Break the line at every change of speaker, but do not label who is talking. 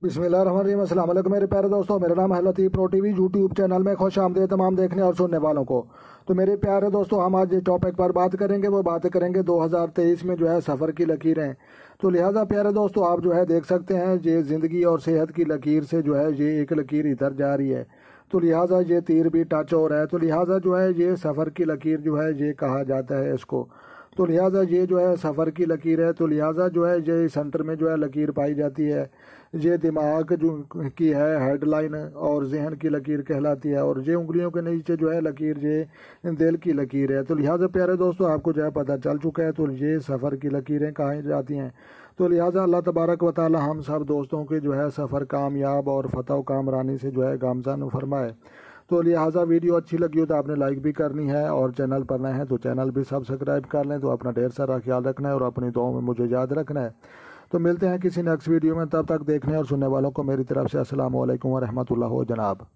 बिस्मिल्लाहिर्रहमानिर्रहीम। अस्सलाम वालेकुम मेरे प्यारे दोस्तों, मेरा नाम है लतीफ़। प्रो टीवी यूट्यूब चैनल में खुश आमदीद तमाम देखने और सुनने वालों को। तो मेरे प्यारे दोस्तों, हम आज जिस टॉपिक पर बात करेंगे वो बात करेंगे 2023 में जो है सफ़र की लकीरें। तो लिहाजा प्यारे दोस्तों, आप जो है देख सकते हैं ये ज़िंदगी और सेहत की लकीर से जो है ये एक लकीर इधर जा रही है, तो लिहाजा ये तीर भी टच हो रहा है। तो लिहाजा जो है ये सफ़र की लकीर जो है ये कहा जाता है इसको। तो लिहाजा ये जो है सफ़र की लकीर है। तो लिहाजा जो है ये सेंटर में जो है लकीर पाई जाती है। ये दिमाग जो की है हेडलाइन और जहन की लकीर कहलाती है, और ये उंगलियों के नीचे जो है लकीर ये दिल की लकीर है। तो लिहाजा प्यारे दोस्तों, आपको जो है पता चल चुका है तो ये सफ़र की लकीरें कहाँ जाती हैं। तो लिहाजा अल्लाह तबारक व तआला हम सब दोस्तों के जो है सफ़र कामयाब और फतह व कामरानी से जो है गामज़न फरमाए। तो लिहाजा वीडियो अच्छी लगी हो तो आपने लाइक भी करनी है, और चैनल पर नए हैं तो चैनल भी सब्सक्राइब कर लें। तो अपना ढेर सारा ख्याल रखना है और अपनी दुआओं में मुझे याद रखना है। तो मिलते हैं किसी नेक्स्ट वीडियो में, तब तक देखने और सुनने वालों को मेरी तरफ से अस्सलाम वालेकुम व रहमतुल्लाह जनाब।